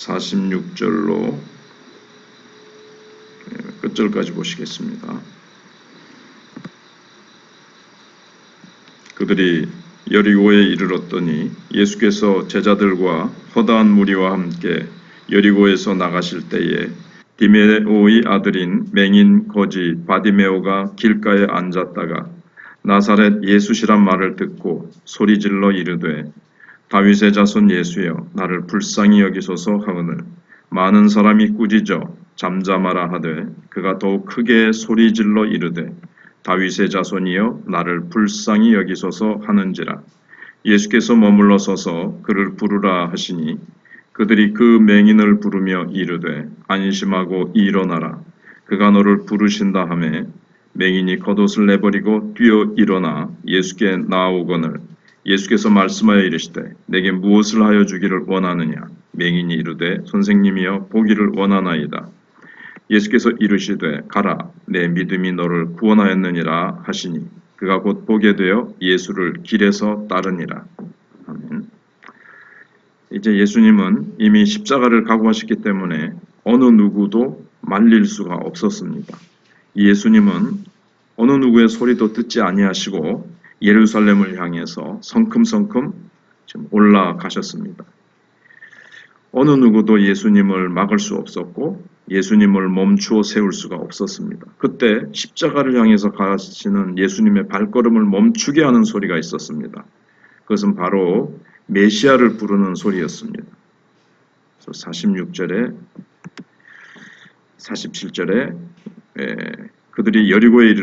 46절로 끝절까지 보시겠습니다. 그들이 여리고에 이르렀더니 예수께서 제자들과 허다한 무리와 함께 여리고에서 나가실 때에 디메오의 아들인 맹인 거지 바디메오가 길가에 앉았다가 나사렛 예수시란 말을 듣고 소리질러 이르되 다윗의 자손 예수여 나를 불쌍히 여기소서 하거늘 많은 사람이 꾸짖어 잠잠하라 하되 그가 더욱 크게 소리질러 이르되 다윗의 자손이여 나를 불쌍히 여기소서 하는지라. 예수께서 머물러 서서 그를 부르라 하시니 그들이 그 맹인을 부르며 이르되 안심하고 일어나라. 그가 너를 부르신다 하매 맹인이 겉옷을 내버리고 뛰어 일어나 예수께 나아오거늘 예수께서 말씀하여 이르시되 내게 무엇을 하여 주기를 원하느냐. 맹인이 이르되 선생님이여 보기를 원하나이다. 예수께서 이르시되 가라 내 믿음이 너를 구원하였느니라 하시니 그가 곧 보게 되어 예수를 길에서 따르니라. 아멘. 이제 예수님은 이미 십자가를 각오하셨기 때문에 어느 누구도 말릴 수가 없었습니다. 예수님은 어느 누구의 소리도 듣지 아니하시고 예루살렘을 향해서 성큼성큼 지금 올라가셨습니다. 어느 누구도 예수님을 막을 수 없었고 예수님을 멈추어 세울 수가 없었습니다. 그때 십자가를 향해서 가시는 예수님의 발걸음을 멈추게 하는 소리가 있었습니다. 그것은 바로 메시아를 부르는 소리였습니다. 46절에 47절에 그들이 여리고에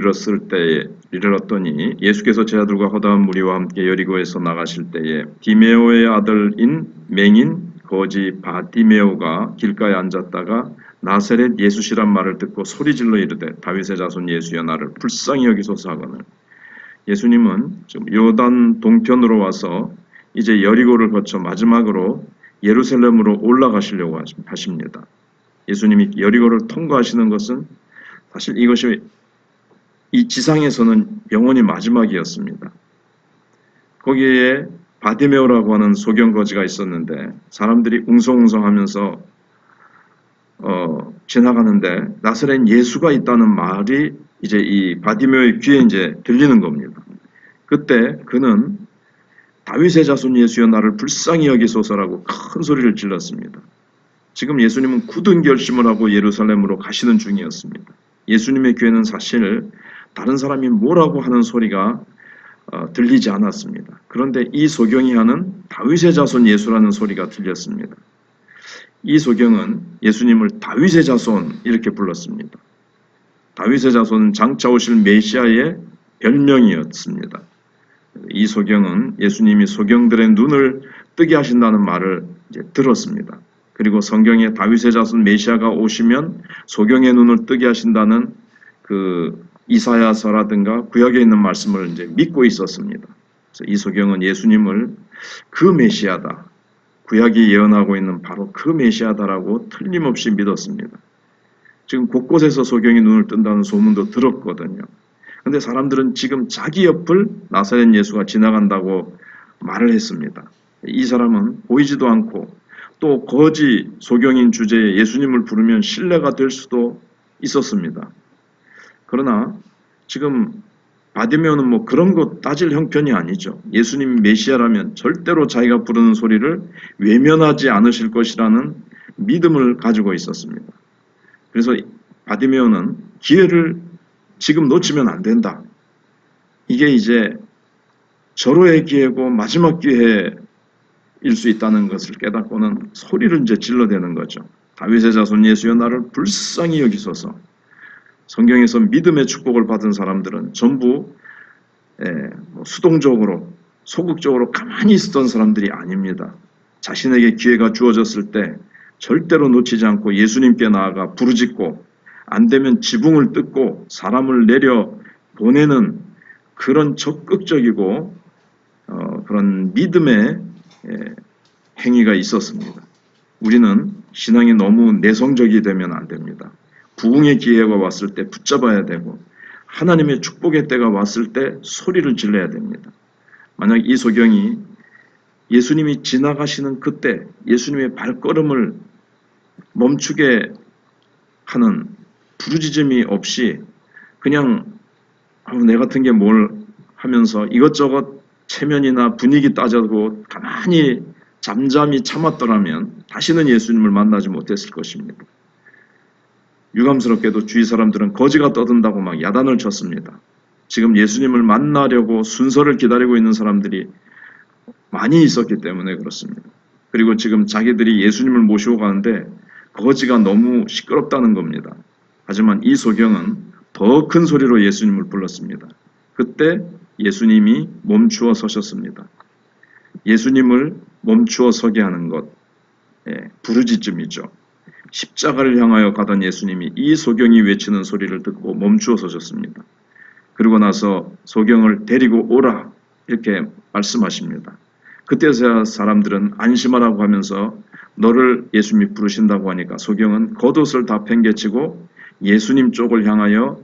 이르렀더니 예수께서 제자들과 허다한 무리와 함께 여리고에서 나가실 때에 디메오의 아들인 맹인 거지 바디메오가 길가에 앉았다가 나사렛 예수시란 말을 듣고 소리질러 이르되 다윗의 자손 예수여 나를 불쌍히 여기소서 하거늘. 예수님은 지금 요단 동편으로 와서 이제 여리고를 거쳐 마지막으로 예루살렘으로 올라가시려고 하십니다. 예수님이 여리고를 통과하시는 것은 사실 이것이 이 지상에서는 영원히 마지막이었습니다. 거기에 바디메오라고 하는 소경거지가 있었는데 사람들이 웅성웅성하면서 지나가는데 나사렛 예수가 있다는 말이 이제 이 바디메오의 귀에 이제 들리는 겁니다. 그때 그는 다윗의 자손 예수여 나를 불쌍히 여기소서라고 큰 소리를 질렀습니다. 지금 예수님은 굳은 결심을 하고 예루살렘으로 가시는 중이었습니다. 예수님의 귀에는 사실 다른 사람이 뭐라고 하는 소리가 들리지 않았습니다. 그런데 이 소경이 하는 다윗의 자손 예수라는 소리가 들렸습니다. 이 소경은 예수님을 다윗의 자손 이렇게 불렀습니다. 다윗의 자손은 장차 오실 메시아의 별명이었습니다. 이 소경은 예수님이 소경들의 눈을 뜨게 하신다는 말을 이제 들었습니다. 그리고 성경에 다윗의 자손 메시아가 오시면 소경의 눈을 뜨게 하신다는 그 이사야서라든가 구약에 있는 말씀을 이제 믿고 있었습니다. 그래서 이 소경은 예수님을 그 메시아다, 구약이 예언하고 있는 바로 그 메시아다라고 틀림없이 믿었습니다. 지금 곳곳에서 소경이 눈을 뜬다는 소문도 들었거든요. 그런데 사람들은 지금 자기 옆을 나사렛 예수가 지나간다고 말을 했습니다. 이 사람은 보이지도 않고 또 거지 소경인 주제에 예수님을 부르면 신뢰가 될 수도 있었습니다. 그러나 지금 바디메오는 뭐 그런 거 따질 형편이 아니죠. 예수님이 메시아라면 절대로 자기가 부르는 소리를 외면하지 않으실 것이라는 믿음을 가지고 있었습니다. 그래서 바디메오는 기회를 지금 놓치면 안 된다. 이게 이제 절호의 기회고 마지막 기회일 수 있다는 것을 깨닫고는 소리를 이제 질러대는 거죠. 다윗의 자손 예수여 나를 불쌍히 여기소서. 성경에서 믿음의 축복을 받은 사람들은 전부 수동적으로 소극적으로 가만히 있었던 사람들이 아닙니다. 자신에게 기회가 주어졌을 때 절대로 놓치지 않고 예수님께 나아가 부르짖고 안되면 지붕을 뜯고 사람을 내려 보내는 그런 적극적이고 그런 믿음의 행위가 있었습니다. 우리는 신앙이 너무 내성적이 되면 안 됩니다. 부흥의 기회가 왔을 때 붙잡아야 되고 하나님의 축복의 때가 왔을 때 소리를 질러야 됩니다. 만약 이 소경이 예수님이 지나가시는 그때 예수님의 발걸음을 멈추게 하는 부르짖음이 없이 그냥 내 같은 게 뭘 하면서 이것저것 체면이나 분위기 따져고 가만히 잠잠히 참았더라면 다시는 예수님을 만나지 못했을 것입니다. 유감스럽게도 주위 사람들은 거지가 떠든다고 막 야단을 쳤습니다. 지금 예수님을 만나려고 순서를 기다리고 있는 사람들이 많이 있었기 때문에 그렇습니다. 그리고 지금 자기들이 예수님을 모시고 가는데 거지가 너무 시끄럽다는 겁니다. 하지만 이 소경은 더 큰 소리로 예수님을 불렀습니다. 그때 예수님이 멈추어 서셨습니다. 예수님을 멈추어 서게 하는 것, 부르짖음이죠. 십자가를 향하여 가던 예수님이 이 소경이 외치는 소리를 듣고 멈추어 서셨습니다. 그리고 나서 소경을 데리고 오라 이렇게 말씀하십니다. 그때서야 사람들은 안심하라고 하면서 너를 예수님이 부르신다고 하니까 소경은 겉옷을 다 팽개치고 예수님 쪽을 향하여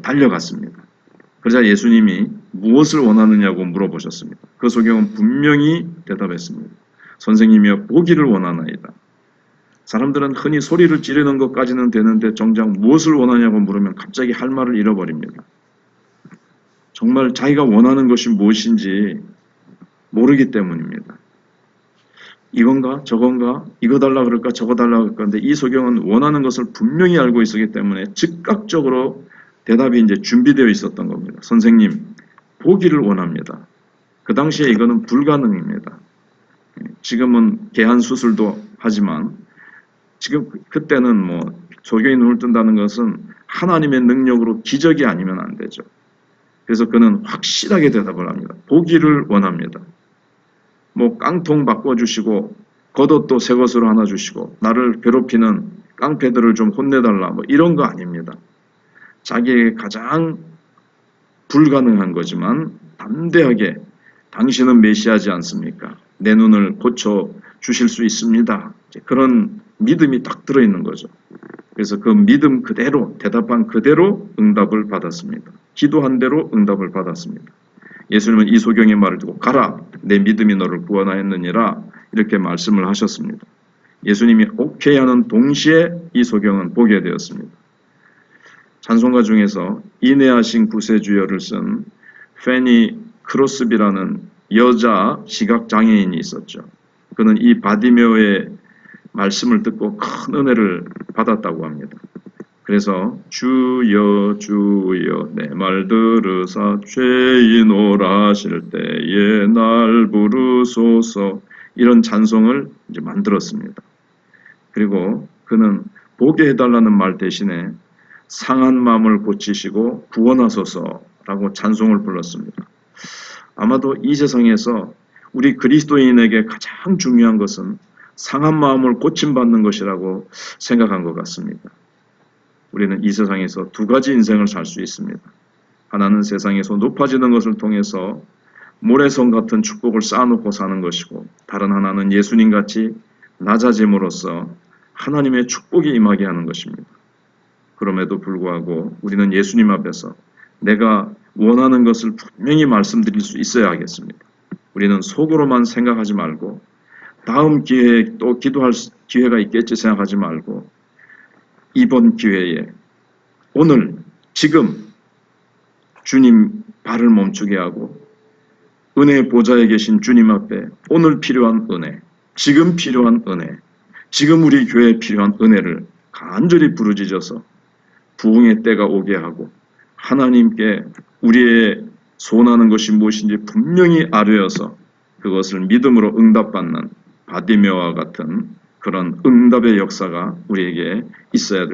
달려갔습니다. 그러자 예수님이 무엇을 원하느냐고 물어보셨습니다. 그 소경은 분명히 대답했습니다. 선생님이여 보기를 원하나이다. 사람들은 흔히 소리를 지르는 것까지는 되는데 정작 무엇을 원하냐고 물으면 갑자기 할 말을 잃어버립니다. 정말 자기가 원하는 것이 무엇인지 모르기 때문입니다. 이건가 저건가 이거 달라 그럴까 저거 달라 그럴까 근데 이 소경은 원하는 것을 분명히 알고 있었기 때문에 즉각적으로 대답이 이제 준비되어 있었던 겁니다. 선생님 보기를 원합니다. 그 당시에 이거는 불가능입니다. 지금은 개한 수술도 하지만 지금 그때는 뭐 소경이 눈을 뜬다는 것은 하나님의 능력으로 기적이 아니면 안 되죠. 그래서 그는 확실하게 대답을 합니다. 보기를 원합니다. 뭐 깡통 바꿔주시고 겉옷도 새 것으로 하나 주시고 나를 괴롭히는 깡패들을 좀 혼내달라 뭐 이런 거 아닙니다. 자기에게 가장 불가능한 거지만 담대하게 당신은 메시아지 않습니까? 내 눈을 고쳐 주실 수 있습니다. 그런 믿음이 딱 들어있는 거죠. 그래서 그 믿음 그대로 대답한 그대로 응답을 받았습니다. 기도한 대로 응답을 받았습니다. 예수님은 이 소경의 말을 듣고 가라 내 믿음이 너를 구원하였느니라 이렇게 말씀을 하셨습니다. 예수님이 오케이 하는 동시에 이 소경은 보게 되었습니다. 찬송가 중에서 인내하신 구세주여를 쓴 페니 크로스비라는 여자 시각장애인이 있었죠. 그는 이 바디메오의 말씀을 듣고 큰 은혜를 받았다고 합니다. 그래서 주여 주여 내 말 들으사 죄인오라 하실 때에 날 부르소서 이런 찬송을 이제 만들었습니다. 그리고 그는 보게 해달라는 말 대신에 상한 마음을 고치시고 구원하소서라고 찬송을 불렀습니다. 아마도 이 세상에서 우리 그리스도인에게 가장 중요한 것은 상한 마음을 고침받는 것이라고 생각한 것 같습니다. 우리는 이 세상에서 두 가지 인생을 살 수 있습니다. 하나는 세상에서 높아지는 것을 통해서 모래성 같은 축복을 쌓아놓고 사는 것이고 다른 하나는 예수님같이 낮아짐으로써 하나님의 축복이 임하게 하는 것입니다. 그럼에도 불구하고 우리는 예수님 앞에서 내가 원하는 것을 분명히 말씀드릴 수 있어야 하겠습니다. 우리는 속으로만 생각하지 말고 다음 기회에 또 기도할 기회가 있겠지 생각하지 말고 이번 기회에 오늘 지금 주님 발을 멈추게 하고 은혜의 보좌에 계신 주님 앞에 오늘 필요한 은혜, 지금 필요한 은혜, 지금 우리 교회에 필요한 은혜를 간절히 부르짖어서 부흥의 때가 오게 하고 하나님께 우리의 소원하는 것이 무엇인지 분명히 아뢰어서 그것을 믿음으로 응답받는 바디메오와 같은 그런 응답의 역사가 우리에게 있어야 됩니다.